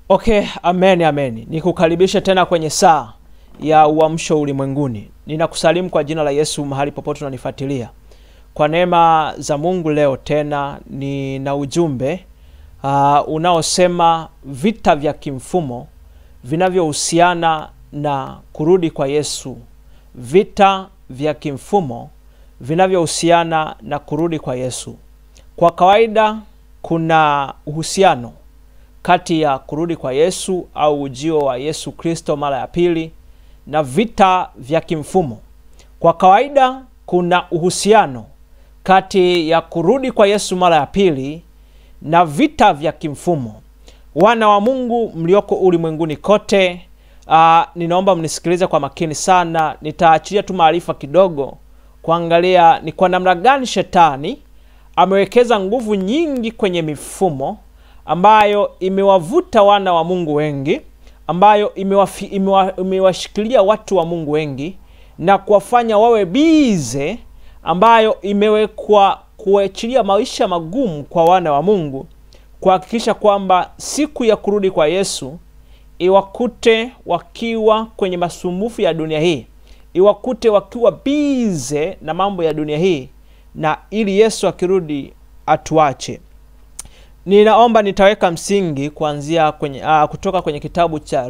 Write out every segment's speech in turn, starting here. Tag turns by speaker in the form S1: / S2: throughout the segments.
S1: Okay, amen, amen. Nikukaribisha tena kwenye saa ya uamsho ulimwenguni. Ninakusalimu kwa jina la Yesu mahali popote unanifuatilia. Kwa neema za Mungu leo tena nina ujumbe unaosema vita vya kimfumo vinavyohusiana na kurudi kwa Yesu. Vita vya kimfumo vinavyohusiana na kurudi kwa Yesu. Kwa kawaida kuna uhusiano kati ya kurudi kwa Yesu au ujio wa Yesu Kristo mara ya pili na vita vya kimfumo. Kwa kawaida kuna uhusiano kati ya kurudi kwa Yesu mara ya pili na vita vya kimfumo. Wana wa Mungu mlioko ulimwenguni kote, ninaomba mnisikilize kwa makini sana. Nitaachilia tu maarifa kidogo kuangalia ni kwa namna gani shetani amewekeza nguvu nyingi kwenye mifumo ambayo imewavuta wana wa Mungu wengi, ambayo imewashikilia watu wa Mungu wengi na kuwafanya wawe bize, ambayo imewekwa kuachilia maisha magumu kwa wana wa Mungu, kuhakikisha kwamba siku ya kurudi kwa Yesu iwakute wakiwa kwenye masumbufu ya dunia hii, iwakute wakiwa bize na mambo ya dunia hii, na ili Yesu akirudi atuache. Ninaomba nitaweka msingi kuanzia kutoka kwenye kitabu cha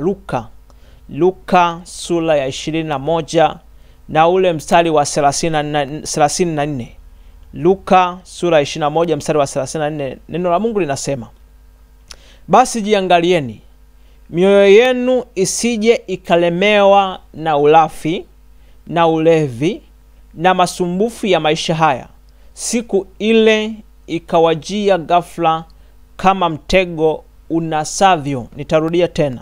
S1: Luka sura ya 21 na ule mstari wa 34. Luka sura ya 21 mstari wa 34, neno la Mungu linasema, basi jiangalieni mioyo yenu isije ikalemewa na ulafi na ulevi na masumbufu ya maisha haya, siku ile ikawajia ghafla kama mtego unasavyo. Nitarudia tena.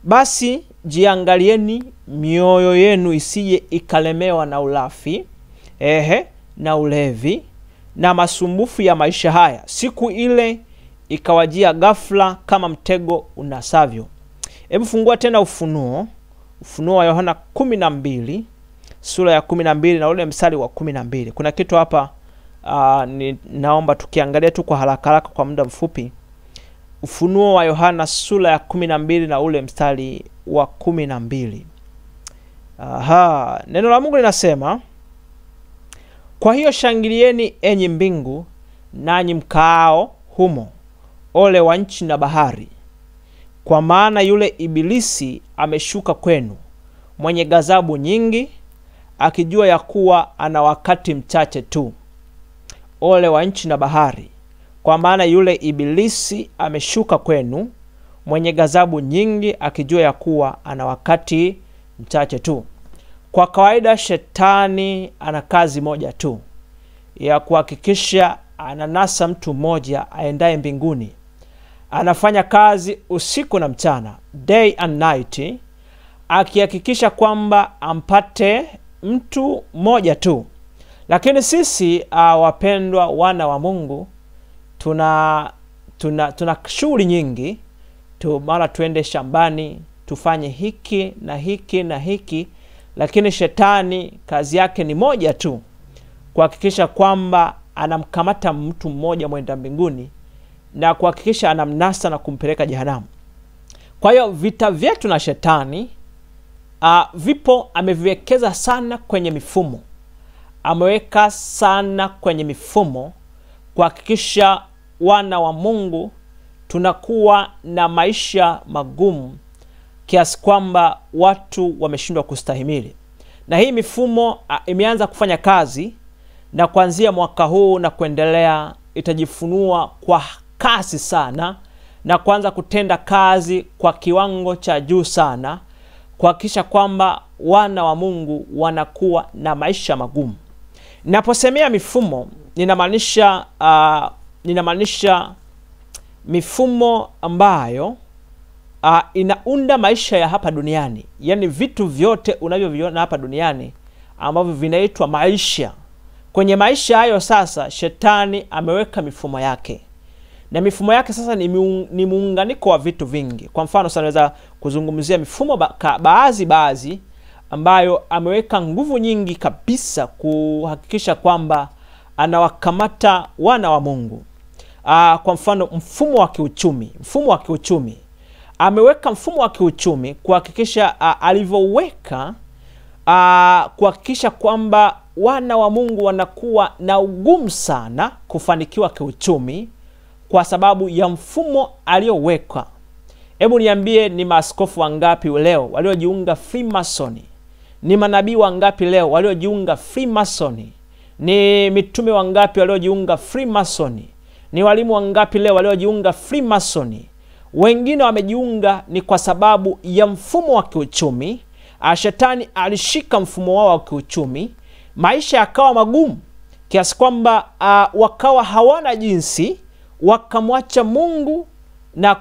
S1: Basi jiangalieni mioyo yenu isije ikalemewa na ulafi na ulevi na masumbufu ya maisha haya, siku ile ikawajia ghafla kama mtego unasavyo. Hebu fungua tena Ufunuo wa Yohana 12 sura ya 12 na ule mstari wa 12. Kuna kitu hapa naomba tukiangalia tu kwa haraka kwa muda mfupi. Ufunuo wa Yohana sura ya 12 na ule mstari wa 12. Neno la Mungu linasema, kwa hiyo shangilieni enyi mbingu, nanyi mkaao humo, ole wa nchi na bahari, kwa maana yule ibilisi ameshuka kwenu, mwenye ghadhabu nyingi, akijua ya kuwa ana wakati mchache tu. Ole wa nchi na bahari, kwa maana yule ibilisi ameshuka kwenu, mwenye ghadhabu nyingi, akijua ya kuwa ana wakati mchache tu. Kwa kawaida shetani ana kazi moja tu, ya kuhakikisha ananasa mtu mmoja aendaye mbinguni. Anafanya kazi usiku na mchana, day and night, akihakikisha kwamba ampate mtu mmoja tu. Lakini sisi wapendwa wana wa Mungu tuna shughuli nyingi mara tuende shambani, tufanye hiki na hiki na hiki, lakini shetani kazi yake ni moja tu, kuhakikisha kwamba anamkamata mtu mmoja mwenda mbinguni na kuhakikisha anamnasa na kumpeleka jehanamu. Kwa hiyo vita vyetu na shetani vipo, ameviwekeza sana kwenye mifumo. Ameweka sana kwenye mifumo kuhakikisha wana wa Mungu tunakuwa na maisha magumu kiasi kwamba watu wameshindwa kustahimili. Na hii mifumo imeanza kufanya kazi, na kuanzia mwaka huu na kuendelea itajifunua kwa kasi sana na kuanza kutenda kazi kwa kiwango cha juu sana, kuhakikisha kwamba wana wa Mungu wanakuwa na maisha magumu. Ninaposemea mifumo, ninamaanisha mifumo ambayo inaunda maisha ya hapa duniani. Yani vitu vyote unavyoviona hapa duniani ambavyo vinaitwa maisha. Kwenye maisha hayo sasa shetani ameweka mifumo yake. Na mifumo yake sasa ni muunganiko wa vitu vingi. Kwa mfano sasa naweza kuzungumzia mifumo baadhi ambayo ameweka nguvu nyingi kabisa kuhakikisha kwamba anawakamata wana wa Mungu. Kwa mfano mfumo wa kiuchumi ameweka mfumo wa kiuchumi kuhakikisha alivyoweka kuhakikisha kwamba wana wa Mungu wanakuwa na ugumu sana kufanikiwa kiuchumi kwa sababu ya mfumo aliyoweka. Hebu niambie, ni maaskofu wangapi leo waliojiunga Freemason? Ni manabii wangapi leo waliojiunga Freemason? Ni mitume wangapi waliojiunga Freemason? Ni walimu wangapi leo waliojiunga Freemason? Wengine wamejiunga ni kwa sababu ya mfumo wa kiuchumi. Shetani alishika mfumo wao wa kiuchumi, maisha yakawa magumu kiasi kwamba wakawa hawana jinsi, wakamwacha Mungu na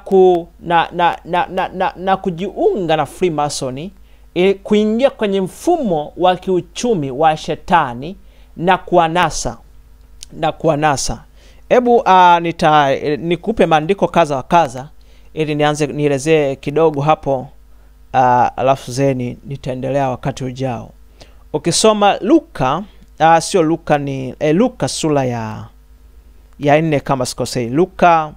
S1: kujiunga na Freemason, kuingia kwenye mfumo wa kiuchumi wa shetani na kuanasa. Hebu nikupe maandiko kaza wa kaza ili nielezee kidogo hapo, alafu zeni nitaendelea wakati ujao. Ukisoma Luka, sio Luka, ni Luka sura ya 4 kama sikosei. Luka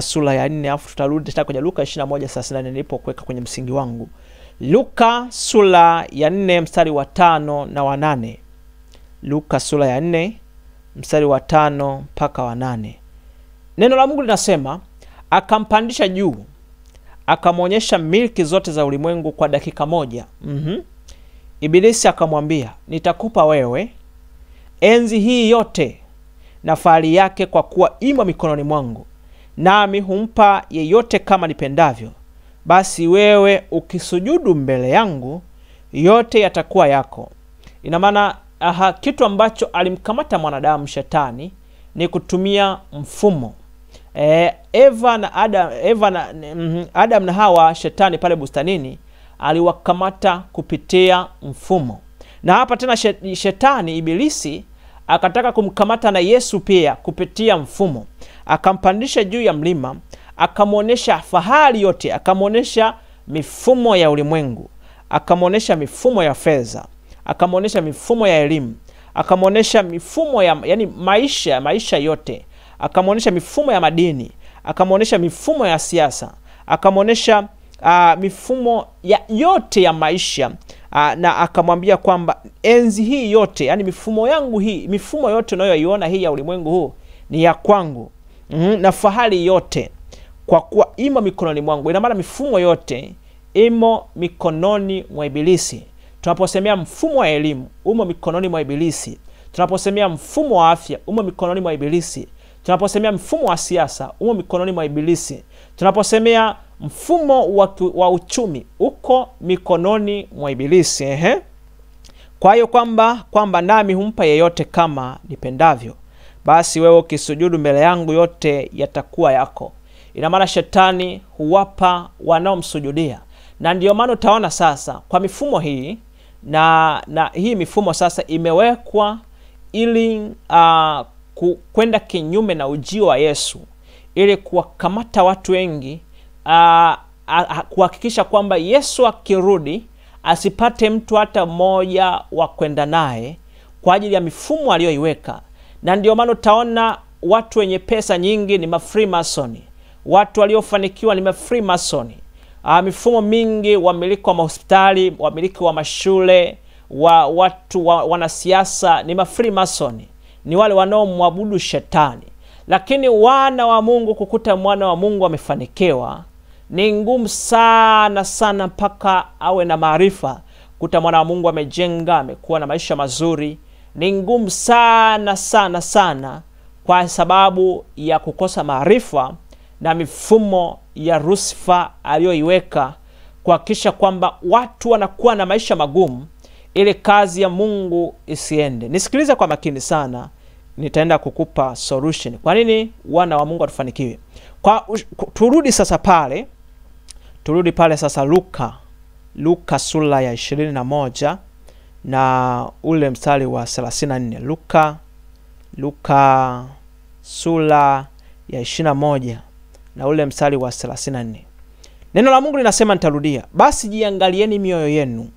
S1: sura ya 4, afu tutarudi tena kwenye Luka 21:34 nilipokuweka kwenye msingi wangu. Luka sura ya 4 mstari wa 5 na wa 8. Luka sura ya 4 mstari wa 5 mpaka wa 8. Neno la Mungu linasema, akampandisha juu, akamwonyesha milki zote za ulimwengu kwa dakika moja. Ibilisi akamwambia, nitakupa wewe enzi hii yote na fahari yake, kwa kuwa imo mikononi mwangu, nami humpa yeyote kama nipendavyo. Basi wewe ukisujudu mbele yangu, yote yatakuwa yako. Ina maana kitu ambacho alimkamata mwanadamu shetani ni kutumia mfumo. Adam na Hawa, shetani pale bustanini aliwakamata kupitia mfumo. Na hapa tena shetani ibilisi akataka kumkamata na Yesu pia kupitia mfumo. Akampandisha juu ya mlima, akamwonyesha fahari yote, akamwonyesha mifumo ya ulimwengu, akamwonyesha mifumo ya fedha, akamwonyesha mifumo ya elimu, akamwonyesha mifumo yani maisha yote, akamwonyesha mifumo ya madini, akamwonyesha mifumo ya siasa, akamwonyesha mifumo ya yote ya maisha, na akamwambia kwamba enzi hii yote, yani mifumo yangu hii, mifumo yote unayoiona hii ya ulimwengu huu ni ya kwangu, na fahari yote kwa kuwa imo mikononi mwangu. Ina maana mifumo yote imo mikononi mwa ibilisi. Tunaposemea mfumo wa elimu, umo mikononi mwa ibilisi. Tunaposemea mfumo wa afya, umo mikononi mwa ibilisi. Tunaposemea mfumo wa siasa, umo mikononi mwa ibilisi. Tunaposemea mfumo wa uchumi, uko mikononi mwa ibilisi. Kwa hiyo kwamba nami humpa yeyote kama nipendavyo. Basi wewe ukisujudu mbele yangu, yote yatakuwa yako. Ina maana shetani huwapa wanaomsujudia. Na ndio maana utaona sasa kwa mifumo hii na hii mifumo sasa imewekwa ili kwenda kinyume na ujio wa Yesu, ili kuwakamata watu wengi, kuhakikisha kwamba Yesu akirudi asipate mtu hata mmoja wa kwenda naye kwa ajili ya mifumo aliyoiweka. Na ndio maana utaona watu wenye pesa nyingi ni ma-Freemason, watu waliofanikiwa ni ma-Freemason. Mifumo mingi, wamiliki wa mahospitali, wamiliki wa mashule, watu wanasiasa ni ma-Freemason, ni wale wanaomwabudu shetani. Lakini wana wa Mungu, kukuta mwana wa Mungu amefanikiwa ni ngumu sana sana, mpaka awe na maarifa. Kuta mwana wa Mungu amejenga, amekuwa na maisha mazuri, ni ngumu sana sana sana, kwa sababu ya kukosa maarifa na mifumo ya Lucifer aliyoiweka kuhakikisha kwamba watu wanakuwa na maisha magumu ili kazi ya Mungu isiende. Nisikilize kwa makini sana, nitaenda kukupa solution. Kwa nini wana wa Mungu watufanikiwe? Turudi pale sasa Luka sura ya 21 na ule mstari wa 34. Luka sura ya 21 na ule mstari wa 34. Neno la Mungu linasema, nitarudia, basi jiangalieni mioyo yenu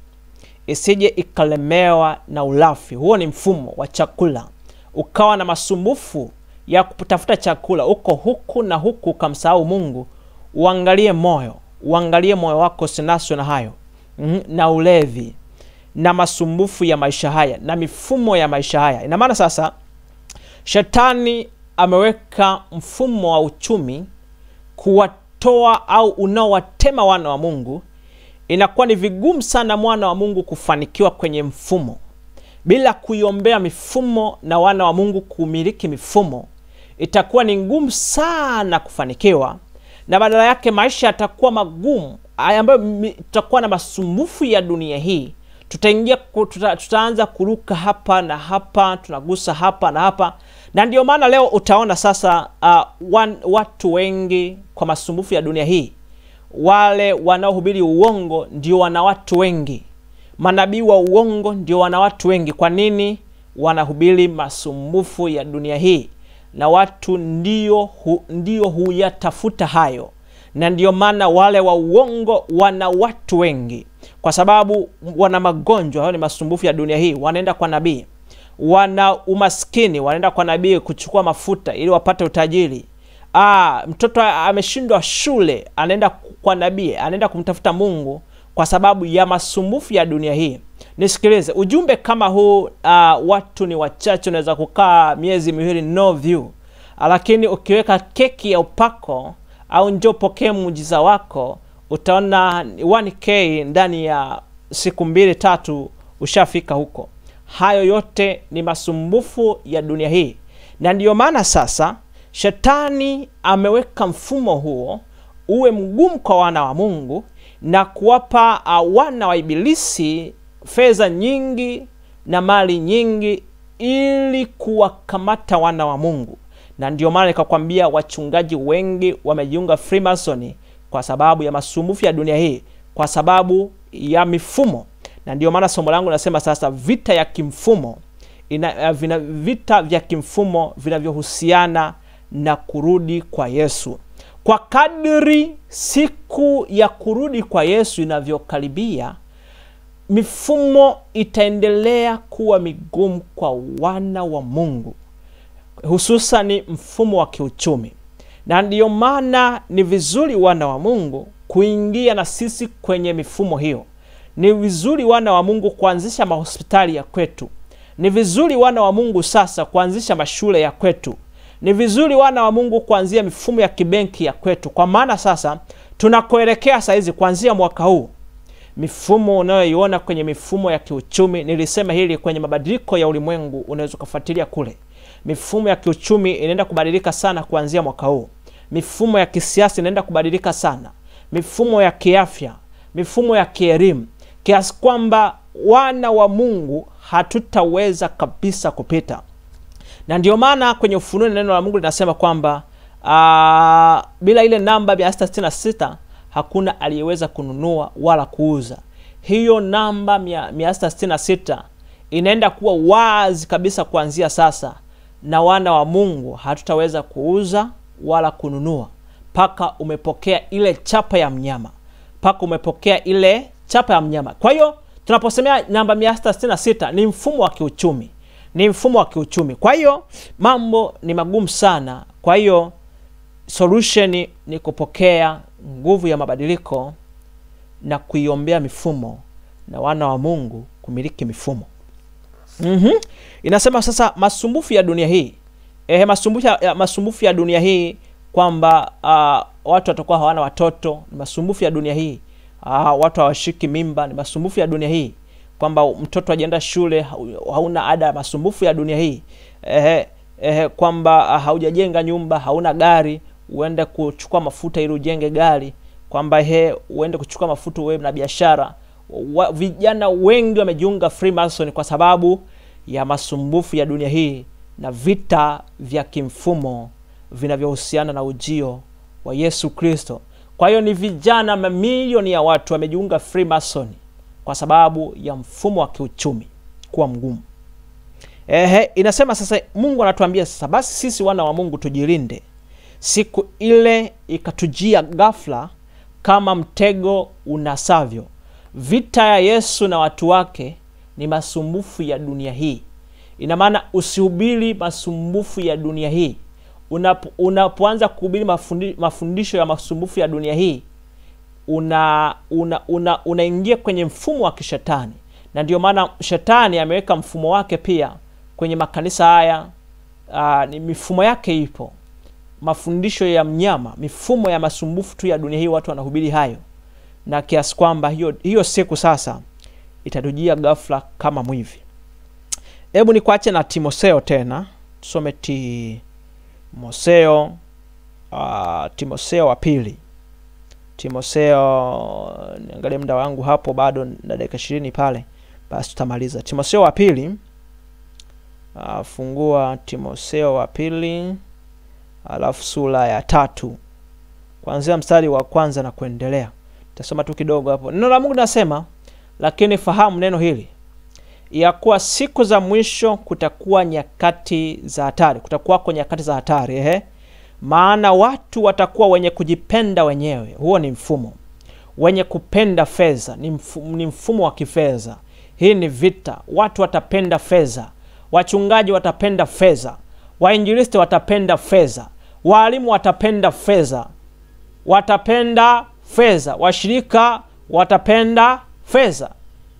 S1: isije ikalemewa na ulafi. Huo ni mfumo wa chakula, ukawa na masumbufu ya kutafuta chakula, uko huku na huku, ukamsahau Mungu, uangalie moyo wako sinaswe na hayo, na ulevi na masumbufu ya maisha haya na mifumo ya maisha haya. Ina maana sasa Shetani ameweka mfumo wa uchumi kuwatoa au unaowatema wana wa Mungu. Inakuwa ni vigumu sana mwana wa Mungu kufanikiwa kwenye mfumo bila kuiombea mifumo na wana wa Mungu kumiliki mifumo. Itakuwa ni ngumu sana kufanikiwa, na badala yake maisha yatakuwa magumu ambayo tutakuwa na masumbufu ya dunia hii. Tutaanza kuruka hapa na hapa, tunagusa hapa na hapa. Na ndio maana leo utaona sasa watu wengi kwa masumbufu ya dunia hii, wale wanaohubiri uongo ndio wana watu wengi. Manabii wa uongo ndio wana watu wengi. Kwa nini? Wanahubiri masumbufu ya dunia hii, na watu ndio huyatafuta hayo. Na ndio maana wale wa uongo wana watu wengi, kwa sababu wana magonjwa. Hayo ni masumbufu ya dunia hii. Wanaenda kwa nabii. Wana umaskini, wanaenda kwa nabii kuchukua mafuta ili wapate utajiri. Mtoto ameshindwa shule, anaenda kwa nabii, anaenda kumtafuta Mungu kwa sababu ya masumbufu ya dunia hii. Nisikilize, ujumbe kama huu watu ni wachache, unaweza kukaa miezi miwili no view. Lakini ukiweka keki ya upako au njoo pokea muujiza wako, utaona 1K ndani ya siku 2-3 ushafika huko. Hayo yote ni masumbufu ya dunia hii. Na ndiyo maana sasa Shetani ameweka mfumo huo uwe mgumu kwa wana wa Mungu, na kuwapa wana wa ibilisi fedha nyingi na mali nyingi ili kuwakamata wana wa Mungu. Na ndio maana nikakwambia wachungaji wengi wamejiunga Freemason kwa sababu ya masumbufu ya dunia hii, kwa sababu ya mifumo. Na ndio maana somo langu nasema sasa vita ya kimfumo, vita vya kimfumo vinavyohusiana na kurudi kwa Yesu. Kwa kadri siku ya kurudi kwa Yesu inavyokaribia, mifumo itaendelea kuwa migumu kwa wana wa Mungu, hususan mfumo wa kiuchumi. Na ndiyo maana ni vizuri wana wa Mungu kuingia na sisi kwenye mifumo hiyo. Ni vizuri wana wa Mungu kuanzisha mahospitali ya kwetu. Ni vizuri wana wa Mungu sasa kuanzisha mashule ya kwetu. Ni vizuri wana wa Mungu kuanzia mifumo ya kibenki ya kwetu. Kwa maana sasa tunakoelekea saizi kuanzia mwaka huu, mifumo unayoiona kwenye mifumo ya kiuchumi, nilisema hili kwenye mabadiliko ya ulimwengu, unaweza kufuatilia kule. Mifumo ya kiuchumi inaenda kubadilika sana kuanzia mwaka huu. Mifumo ya kisiasa inaenda kubadilika sana. Mifumo ya kiafya, mifumo ya kielimu, kiasi kwamba wana wa Mungu hatutaweza kabisa kupita. Na ndio maana kwenye Ufunuo neno la Mungu linasema kwamba bila ile namba 666 hakuna aliyeweza kununua wala kuuza. Hiyo namba 666 inaenda kuwa wazi kabisa kuanzia sasa, na wana wa Mungu hatutaweza kuuza wala kununua paka umepokea ile chapa ya mnyama. Paka umepokea ile chapa ya mnyama. Kwa hiyo tunaposemea namba 666 ni mfumo wa kiuchumi. Ni mfumo wa kiuchumi. Kwa hiyo mambo ni magumu sana. Kwa hiyo solution ni kupokea nguvu ya mabadiliko na kuiombea mifumo na wana wa Mungu kumiliki mifumo. Inasema sasa masumbufu ya dunia hii. Masumbufu ya dunia hii kwamba watu watakuwa hawana watoto, ni masumbufu ya dunia hii. Watu hawashiki mimba, ni masumbufu ya dunia hii. Kwamba mtoto ajienda shule hauna ada, masumbufu ya dunia hii. Kwamba haujajenga nyumba, hauna gari, uende kuchukua mafuta ili ujenge gari. Kwamba uende kuchukua mafuta uwe na biashara. Vijana wengi wamejiunga Freemason kwa sababu ya masumbufu ya dunia hii na vita vya kimfumo vinavyohusiana na ujio wa Yesu Kristo. Kwa hiyo ni vijana mamilioni ya watu wamejiunga Freemason kwa sababu ya mfumo wa kiuchumi kuwa mgumu. Inasema sasa Mungu anatuambia sasa basi sisi wana wa Mungu tujilinde. Siku ile ikatujia ghafla kama mtego unasavyo. Vita ya Yesu na watu wake ni masumbufu ya dunia hii. Ina maana usihubiri masumbufu ya dunia hii. unapoanza kuhubiri mafundisho ya masumbufu ya dunia hii, unaingia kwenye mfumo wa kishetani. Na ndio maana shetani ameweka mfumo wake pia kwenye makanisa haya. Ni mifumo yake ipo, mafundisho ya mnyama, mifumo ya masumbufu tu ya dunia hii, watu wanahubiri hayo, na kiasi kwamba hiyo siku sasa itatujia ghafla kama mwivi. Hebu nikuache na Timotheo tena, tusome Timotheo wa pili. Timotheo, niangalie muda wangu hapo, bado na dakika 20 pale, basi tutamaliza. Timotheo wa pili, fungua Timotheo wa pili, alafu sura ya 3 kuanzia mstari wa kwanza na kuendelea. Tutasoma tu kidogo hapo. Neno la Mungu linasema, lakini fahamu neno hili, ya kuwa siku za mwisho kutakuwa nyakati za hatari. Kutakuwa kwa nyakati za hatari, maana watu watakuwa wenye kujipenda wenyewe. Huo ni mfumo. Wenye kupenda fedha, ni mfumo wa kifedha. Hii ni vita. Watu watapenda fedha. Wachungaji watapenda fedha. Wainjilisti watapenda fedha. Walimu watapenda fedha. Washirika watapenda fedha.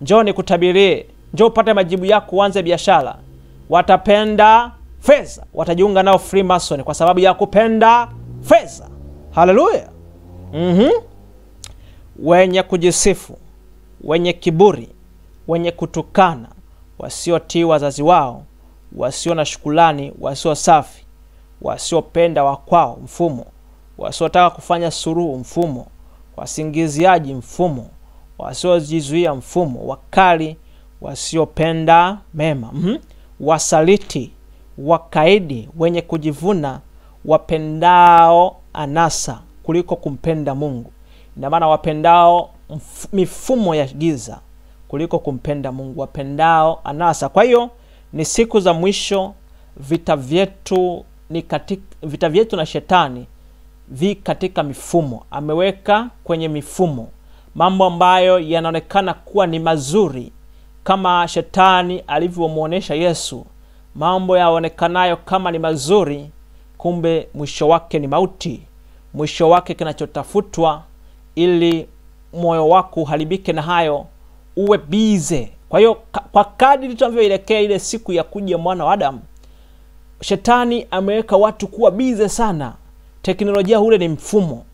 S1: Njoo nikutabirie, njoo upate majibu yako, uanze biashara. Watapenda fedha. Watajiunga nao Freemason kwa sababu ya kupenda fedha. Haleluya. Wenye kujisifu, wenye kiburi, wenye kutukana, wasiotii wazazi wao, wasio na shukrani, wasio safi, wasiopenda wakwao, mfumo. Wasiotaka kufanya suluhu, mfumo. Wasingiziaji, mfumo. Wasiojizuia, mfumo. Wakali, wasiopenda mema, wasaliti, wakaidi, wenye kujivuna, wapendao anasa kuliko kumpenda Mungu. Ina maana wapendao mifumo ya giza kuliko kumpenda Mungu, wapendao anasa. Kwa hiyo ni siku za mwisho. Vita vyetu na shetani katika mifumo. Ameweka kwenye mifumo mambo ambayo yanaonekana kuwa ni mazuri, kama shetani alivyomuonesha Yesu. Mambo yaonekanayo kama ni mazuri, kumbe mwisho wake ni mauti. Mwisho wake kinachotafutwa ili moyo wako uharibike na hayo, uwe bize. Kwa hiyo kwa kadri tunavyoelekea ile siku ya kuja mwana wa Adamu, shetani ameweka watu kuwa bize sana. Teknolojia ule ni mfumo.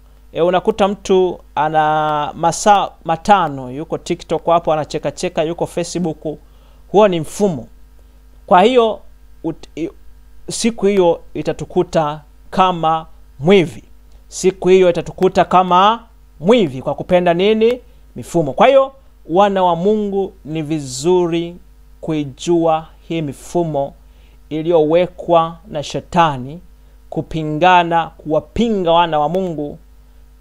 S1: Unakuta mtu ana masaa 5 yuko TikTok hapo anacheka, yuko Facebook. Huo ni mfumo. Kwa hiyo siku hiyo itatukuta kama mwivi. Siku hiyo itatukuta kama mwivi kwa kupenda nini? Mifumo. Kwa hiyo wana wa Mungu, ni vizuri kuijua hii mifumo iliyowekwa na shetani kuwapinga wana wa Mungu,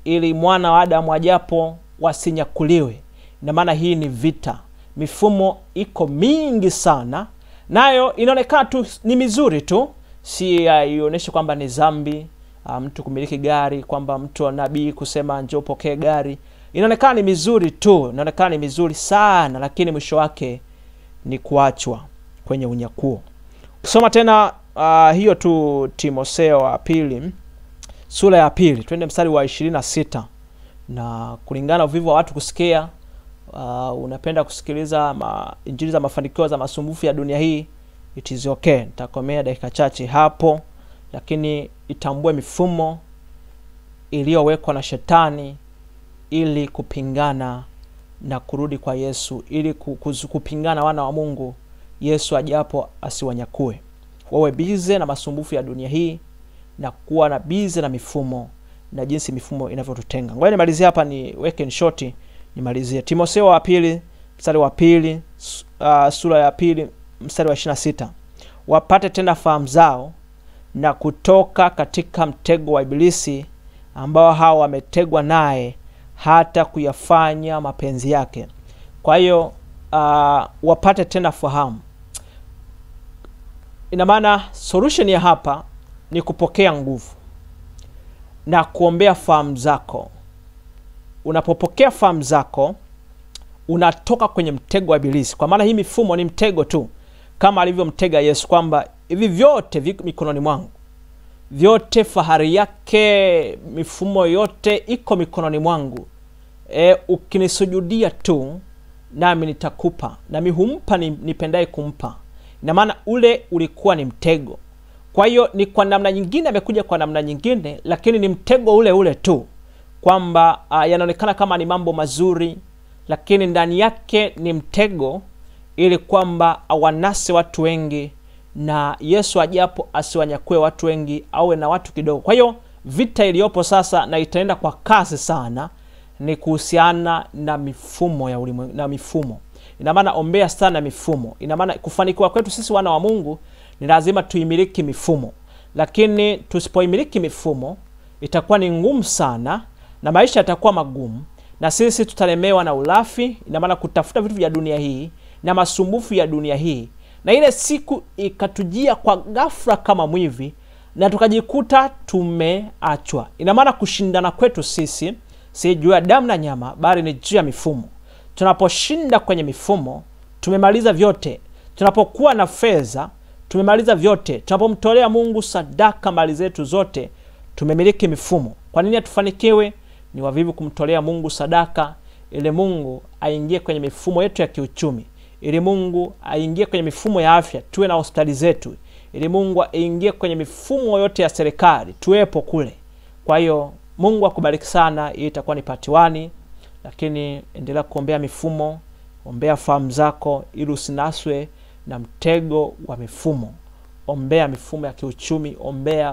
S1: ili mwana wa Adamu ajapo wasinyakuliwe. Na maana hii ni vita. Mifumo iko mingi sana, nayo inaonekana tu ni mizuri tu, si ionyeshi kwamba ni dhambi mtu kumiliki gari, kwamba mtu nabii kusema njoo pokee gari. Inaonekana ni mizuri tu, inaonekana ni mizuri sana, lakini mwisho wake ni kuachwa kwenye unyakuo. Soma tena hiyo tu Timotheo wa pili, sura ya 2, twende mstari wa 26. Na kulingana uvivu wa watu kusikia, unapenda kusikiliza injili za mafanikio za masumbufu ya dunia hii, it is okay. Nitakomea dakika chache hapo, lakini itambue mifumo iliyowekwa na shetani ili kupingana na kurudi kwa Yesu, ili kupingana wana wa Mungu Yesu ajapo asiwanyakue. Wawe bize na masumbufu ya dunia hii na kuwa na bize na mifumo na jinsi mifumo inavyotutenga. Ngoja nimalizie hapa, niweke in short, nimalizie. Timotheo wa pili, mstari wa 2, sura ya 2, mstari wa 26. Wapate tena fahamu zao na kutoka katika mtego wa Ibilisi, ambao hao wametegwa naye hata kuyafanya mapenzi yake. Kwa hiyo wapate tena fahamu. Ina maana solution ya hapa ni kupokea nguvu na kuombea fahamu zako. Unapopokea fahamu zako, unatoka kwenye mtego wa Ibilisi. Kwa maana hii mifumo ni mtego tu, kama alivyomtega Yesu, kwamba hivi vyote viko mikononi mwangu. vyote, fahari yake, mifumo yote iko mikononi mwangu. Ukinisujudia tu nami nitakupa, nami humpa nipendaye kumpa. Ina maana ule ulikuwa ni mtego. Kwa hiyo ni kwa namna nyingine amekuja kwa namna nyingine, lakini ni mtego ule ule tu, kwamba yanaonekana kama ni mambo mazuri, lakini ndani yake ni mtego, ili kwamba awanase watu wengi, na Yesu ajapo asiwanyakue watu wengi, awe na watu kidogo. Kwa hiyo vita iliyopo sasa, na itaenda kwa kasi sana, ni kuhusiana na mifumo ya ulimwengu, na mifumo. Ina maana ombea sana mifumo. Ina maana kufanikiwa kwetu sisi wana wa Mungu ni lazima tuimiliki mifumo. Lakini tusipoimiliki mifumo, itakuwa ni ngumu sana, na maisha yatakuwa magumu, na sisi tutalemewa na ulafi. Ina maana kutafuta vitu vya dunia hii na masumbufu ya dunia hii, na ile siku ikatujia kwa ghafla kama mwivi, na tukajikuta tumeachwa. Ina maana kushindana kwetu sisi si juu ya damu na nyama, bali ni juu ya mifumo. Tunaposhinda kwenye mifumo, tumemaliza vyote. Tunapokuwa na fedha, tumemaliza vyote. Tunapomtolea Mungu sadaka mali zetu zote, tumemiliki mifumo. Kwa nini hatufanikiwe? Ni wavivu kumtolea Mungu sadaka, ili Mungu aingie kwenye mifumo yetu ya kiuchumi, ili Mungu aingie kwenye mifumo ya afya, tuwe na hospitali zetu, ili Mungu aingie kwenye mifumo yote ya serikali, tuwepo kule. Kwa hiyo Mungu akubariki sana. Hii itakuwa ni part 1, lakini endelea kuombea mifumo, ombea fahamu zako ili usinaswe na mtego wa mifumo. Ombea mifumo ya kiuchumi,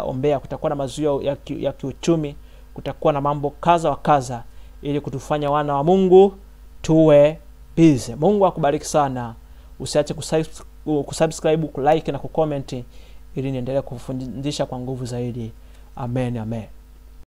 S1: ombea kutakuwa na mazuio ya kiuchumi, kutakuwa na mambo kaza wa kaza, ili kutufanya wana wa Mungu tuwe busy. Mungu akubariki sana. Usiache kusubscribe, kulike na kucomment, ili niendelee kufundisha kwa nguvu zaidi. Amen, amen.